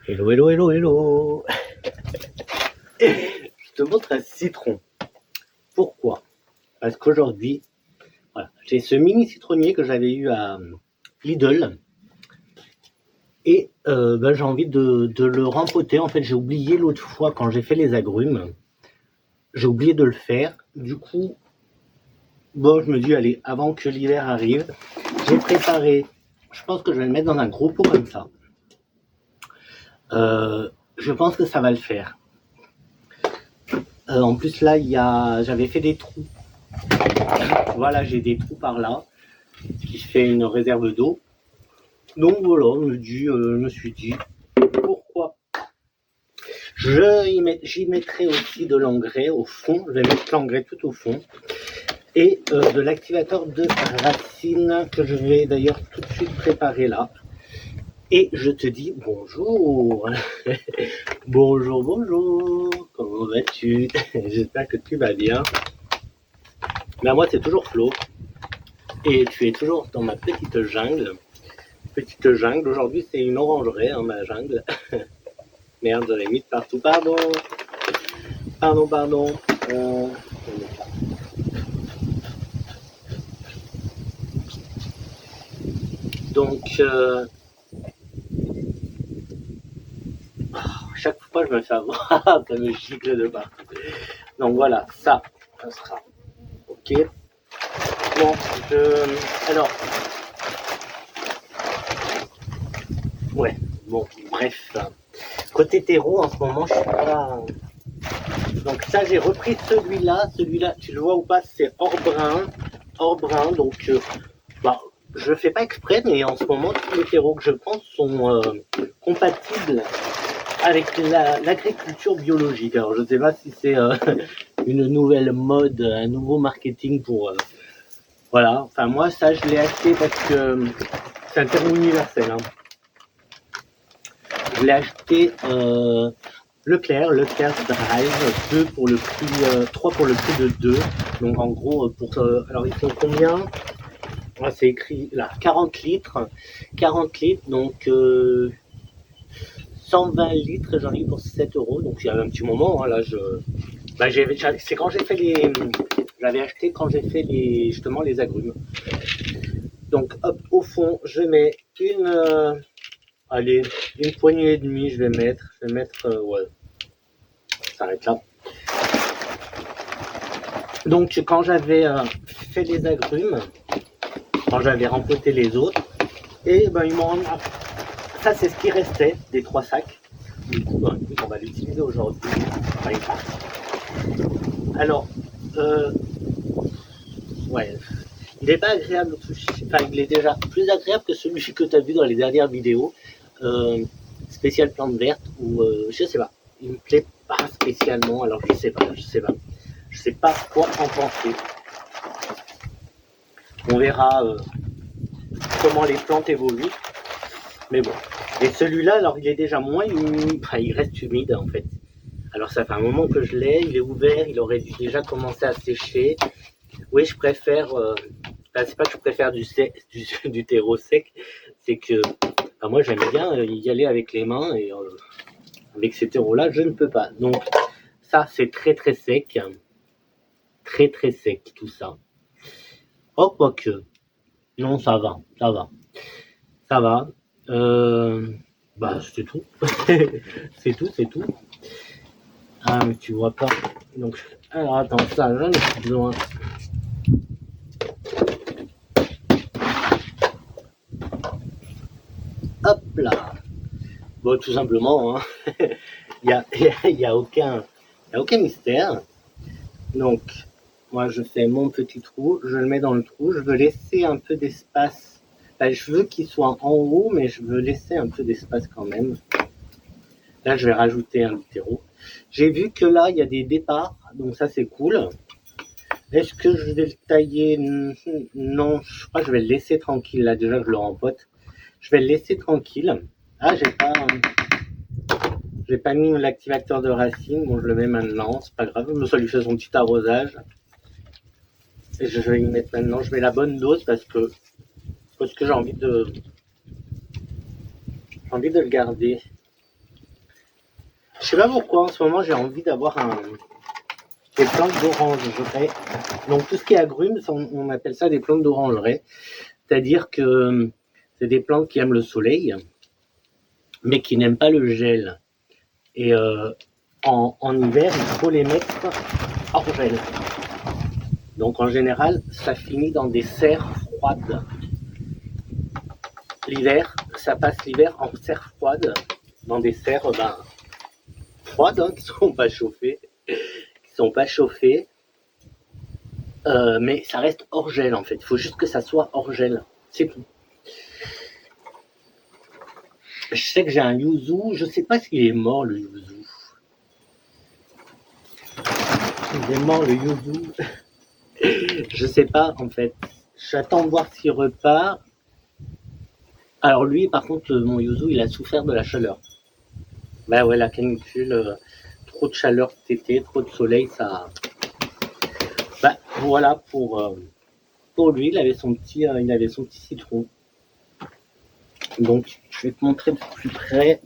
Hello, hello, hello, hello. Je te montre un citron. Pourquoi? Parce qu'aujourd'hui, voilà, j'ai ce mini citronnier que j'avais eu à Lidl. Et j'ai envie de le rempoter. En fait, j'ai oublié l'autre fois quand j'ai fait les agrumes. J'ai oublié de le faire. Du coup, je me dis, allez, avant que l'hiver arrive, j'ai préparé. Je pense que je vais le mettre dans un gros pot comme ça. Je pense que ça va le faire. En plus, là, j'avais fait des trous. Voilà, j'ai des trous par là, qui fait une réserve d'eau. Donc voilà, je me suis dit, pourquoi? J'y mettrai aussi de l'engrais au fond. Je vais mettre l'engrais tout au fond. Et de l'activateur de racines que je vais d'ailleurs tout de suite préparer là. Et je te dis bonjour. Bonjour, bonjour. Comment vas-tu? J'espère que tu vas bien. Ben moi, c'est toujours Flo. Et tu es toujours dans ma petite jungle. Petite jungle. Aujourd'hui, c'est une orangerie, hein, ma jungle. Merde, j'en ai mis de partout. Pardon. Pardon. Donc, chaque fois, je me fais avoir. Ça me gicle de partout. Donc voilà, ça sera. Ok. Bon, alors. Ouais, bon, bref. Côté terreau, en ce moment, je suis pas. Donc ça, j'ai repris celui-là, tu le vois ou pas, c'est or brun, donc je fais pas exprès, mais en ce moment, tous les terreaux que je prends sont compatibles avec l'agriculture biologique. Alors je ne sais pas si c'est une nouvelle mode, un nouveau marketing pour... voilà, enfin moi ça je l'ai acheté parce que c'est un terreau universel. Hein. Je l'ai acheté... Leclerc Drive, 2 pour le prix, 3 pour le prix de 2. Donc en gros, alors ils font combien? C'est écrit là, 40 litres. 40 litres, donc 120 litres, j'en ai eu pour 7 euros. Donc il y a un petit moment, hein, là, c'est quand j'ai fait les. J'avais acheté quand j'ai fait justement les agrumes. Donc hop, au fond, je mets allez, une poignée et demie, je vais mettre, ouais. Ça s'arrête là. Donc quand j'avais fait les agrumes, quand j'avais rempoté les autres, et ils m'ont... Ça c'est ce qui restait des 3 sacs. Du coup, on va l'utiliser aujourd'hui. Alors, ouais, il n'est pas agréable, enfin il est déjà plus agréable que celui que tu as vu dans les dernières vidéos, spécial plante verte, ou je sais pas, il me plaît pas spécialement, alors je sais pas quoi en penser. On verra comment les plantes évoluent. Mais bon. Et celui-là, alors il est déjà moins humide. Enfin, il reste humide en fait. Alors ça fait un moment que je l'ai. Il est ouvert. Il aurait dû déjà commencer à sécher. Oui, je préfère. C'est pas que je préfère du terreau sec. C'est que moi j'aime bien y aller avec les mains. Et avec ces terreaux-là, je ne peux pas. Donc ça, c'est très très sec. Très très sec tout ça. Oh, quoique. Non, ça va. Ça va. C'est tout. c'est tout. Ah, mais tu vois pas. Donc, alors attends, ça, j'en ai plus besoin. Hop là. Bon, tout simplement, hein. il y a aucun mystère. Donc, moi, je fais mon petit trou, je le mets dans le trou, je veux laisser un peu d'espace. Je veux qu'il soit en haut, mais je veux laisser un peu d'espace quand même. Là, je vais rajouter un terreau. J'ai vu que là, il y a des départs, donc ça, c'est cool. Est-ce que je vais le tailler? Non, je crois que je vais le laisser tranquille. Là, déjà que je le rempote. Je vais le laisser tranquille. Ah, j'ai pas mis l'activateur de racine. Bon, je le mets maintenant, c'est pas grave. Ça lui fait son petit arrosage. Et je vais y mettre maintenant. Je mets la bonne dose parce que j'ai envie de le garder. Je sais pas pourquoi en ce moment j'ai envie d'avoir des plantes d'orangerie. Donc tout ce qui est agrumes, on appelle ça des plantes d'orangerie. C'est-à-dire que c'est des plantes qui aiment le soleil, mais qui n'aiment pas le gel. Et en hiver, il faut les mettre hors gel. Donc en général, ça finit dans des serres froides. L'hiver, ça passe l'hiver en serre froide, dans des serres froides, qui sont pas chauffées, mais ça reste hors gel en fait. Il faut juste que ça soit hors gel, c'est tout. Je sais que j'ai un yuzu, je sais pas s'il est mort le yuzu. Il est mort le yuzu. Je sais pas en fait. J'attends de voir s'il repart. Alors lui, par contre, mon yuzu, il a souffert de la chaleur. Bah ouais, la canicule, trop de chaleur cet été, trop de soleil, ça. Bah voilà pour lui, il avait son petit citron. Donc je vais te montrer de plus près.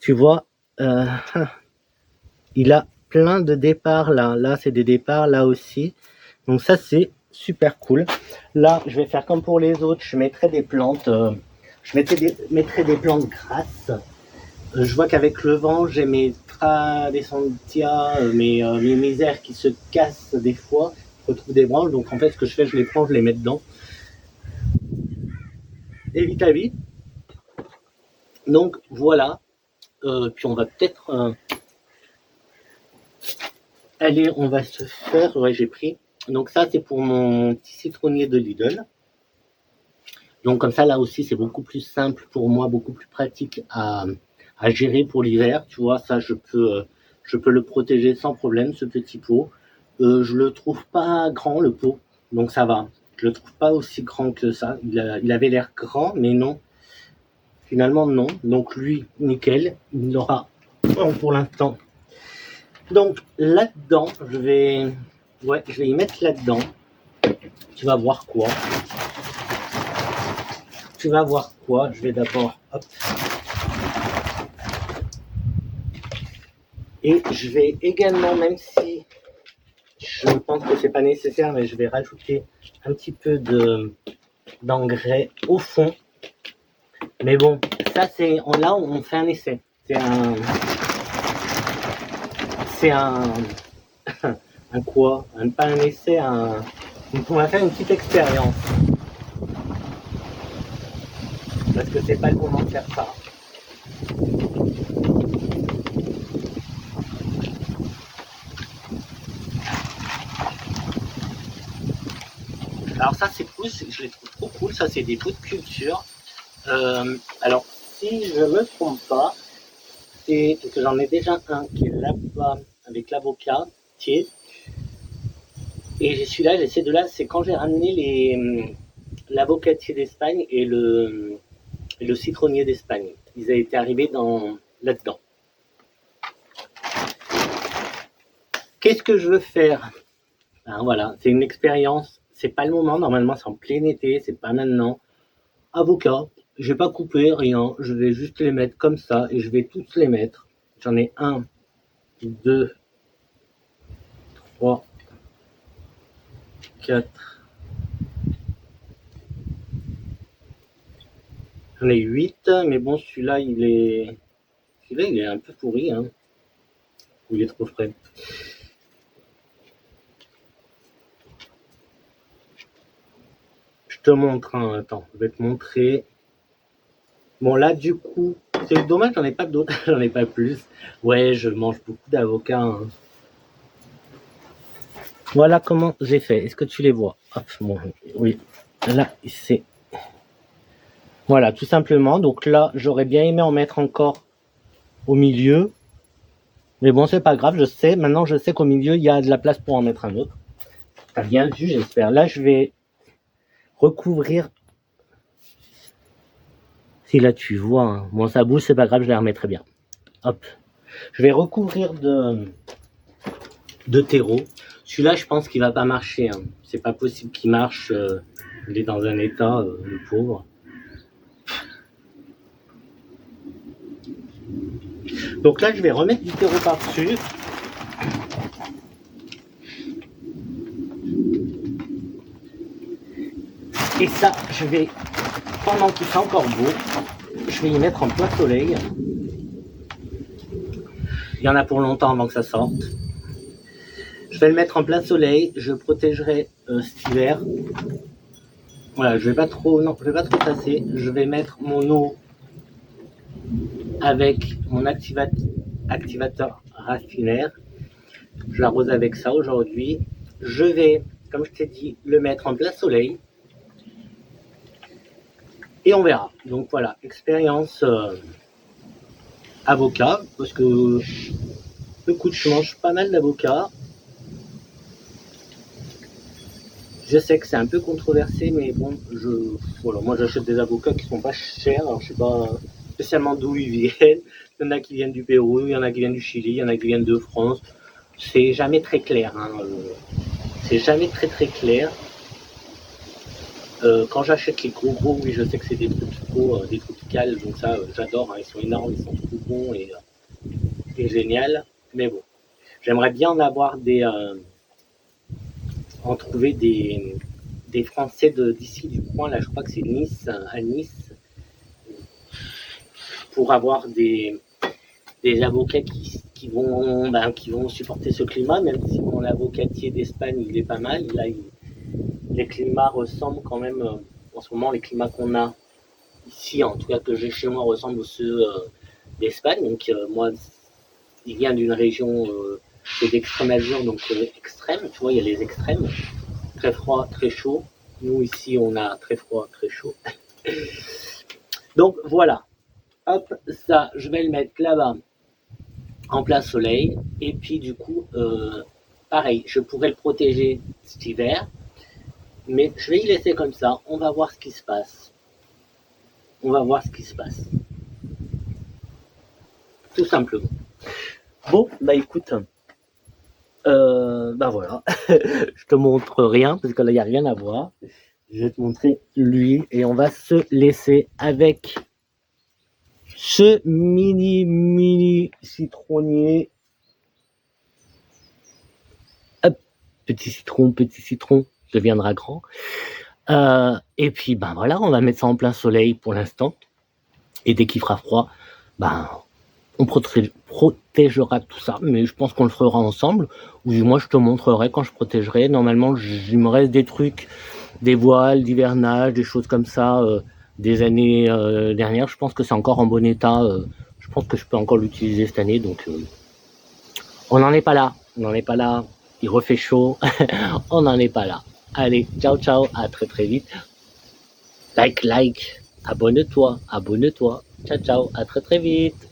Tu vois, il a plein de départs là. Là, c'est des départs là aussi. Donc ça, c'est super cool. Là, je vais faire comme pour les autres. Je mettrai des plantes. Je mettrai des plantes grasses. Je vois qu'avec le vent, j'ai mes Tradescentia, mes misères qui se cassent des fois. Je retrouve des branches. Donc en fait, ce que je fais, je les prends, je les mets dedans. Et vite à vite. Donc voilà. Puis on va peut-être... Allez, on va se faire... Ouais, j'ai pris. Donc ça, c'est pour mon petit citronnier de Lidl. Donc comme ça, là aussi, c'est beaucoup plus simple pour moi, beaucoup plus pratique à gérer pour l'hiver. Tu vois, ça, je peux le protéger sans problème, ce petit pot. Je le trouve pas grand, le pot, donc ça va. Je le trouve pas aussi grand que ça. Il avait l'air grand, mais non. Finalement, non. Donc lui, nickel. Il aura pour l'instant. Donc là-dedans, je vais y mettre là-dedans. Tu vas voir quoi. Je vais d'abord, hop. Et je vais également, même si je pense que c'est pas nécessaire, mais je vais rajouter un petit peu d'engrais au fond. Mais bon, ça c'est, là on fait un essai. C'est un quoi? Pas un essai, on va faire une petite expérience. Parce que c'est pas le moment de faire ça. Alors ça c'est cool, je les trouve trop cool, ça c'est des pots de culture. Alors si je me trompe pas, c'est parce que j'en ai déjà un qui est là-bas avec l'avocat et celui-là, j'ai ces deux-là, c'est quand j'ai ramené l'avocatier d'Espagne et le citronnier d'Espagne. Ils avaient été arrivés là-dedans. Qu'est-ce que je veux faire? Voilà, c'est une expérience. C'est pas le moment. Normalement, c'est en plein été. C'est pas maintenant. Avocat. Je vais pas couper rien. Je vais juste les mettre comme ça et je vais tous les mettre. J'en ai 1, 2, 3, 4. J'en ai 8, mais bon, celui-là, il est un peu pourri, hein. Il est trop frais. Je te montre, hein. Attends, je vais te montrer. Bon, là, du coup, c'est dommage, j'en ai pas d'autres, j'en ai pas plus. Ouais, je mange beaucoup d'avocats, hein. Voilà comment j'ai fait. Est-ce que tu les vois? Hop, bon, oui. Là, c'est... Voilà, tout simplement. Donc là, j'aurais bien aimé en mettre encore au milieu. Mais bon, c'est pas grave, je sais. Maintenant, je sais qu'au milieu, il y a de la place pour en mettre un autre. T'as bien vu, j'espère. Là, je vais recouvrir. Si là, tu vois, hein. Bon, ça bouge, c'est pas grave, je les remettrai bien. Hop. Je vais recouvrir de terreau. Celui-là, je pense qu'il va pas marcher, hein. C'est pas possible qu'il marche. Il est dans un état, le pauvre. Donc là, je vais remettre du terreau par-dessus. Et ça, je vais, pendant qu'il fait encore beau, je vais y mettre en plein soleil. Il y en a pour longtemps avant que ça sorte. Je vais le mettre en plein soleil. Je protégerai cet hiver. Voilà, je vais pas trop tasser. Je vais mettre mon eau avec mon activateur racinaire. Je l'arrose avec ça aujourd'hui. Je vais, comme je t'ai dit, le mettre en plein soleil. Et on verra. Donc voilà, expérience avocat. Parce que, écoute, je mange pas mal d'avocats. Je sais que c'est un peu controversé, mais bon, voilà, moi j'achète des avocats qui sont pas chers. Alors je sais pas spécialement d'où ils viennent. Il y en a qui viennent du Pérou, il y en a qui viennent du Chili, il y en a qui viennent de France. C'est jamais très clair. Hein. C'est jamais très clair. Quand j'achète les gros, oui, je sais que c'est des trucs pro, des tropicales, donc ça, j'adore. Hein, ils sont énormes, ils sont trop bons et génial. Mais bon, j'aimerais bien en avoir en trouver des Français d'ici du coin. Là, je crois que c'est Nice, à Nice, pour avoir des avocats qui vont supporter ce climat, même si mon avocatier d'Espagne, il est pas mal. Là, les climats ressemblent quand même, en ce moment, les climats qu'on a ici, en tout cas que j'ai chez moi, ressemblent aux ceux d'Espagne. Donc, moi, il vient d'une région d'Extrême-Azur, donc extrême, tu vois, il y a les extrêmes, très froid, très chaud. Nous, ici, on a très froid, très chaud. Donc, voilà. Hop, ça, je vais le mettre là-bas, en plein soleil. Et puis, du coup, pareil, je pourrais le protéger cet hiver. Mais je vais y laisser comme ça. On va voir ce qui se passe. On va voir ce qui se passe. Tout simplement. Bon, bah écoute, bah voilà. Je te montre rien parce que là il n'y a rien à voir. Je vais te montrer lui et on va se laisser avec ce mini citronnier. Hop, petit citron deviendra grand. Et puis ben voilà, on va mettre ça en plein soleil pour l'instant. Et dès qu'il fera froid, ben on protégera tout ça, mais je pense qu'on le fera ensemble, ou moi je te montrerai quand je protégerai. Normalement, il me reste des trucs, des voiles d'hivernage, des choses comme ça, des années dernières. Je pense que c'est encore en bon état. Je pense que je peux encore l'utiliser cette année, donc on n'en est pas là. Il refait chaud, on n'en est pas là. Allez, ciao, à très vite. Like, abonne-toi. Ciao, à très vite.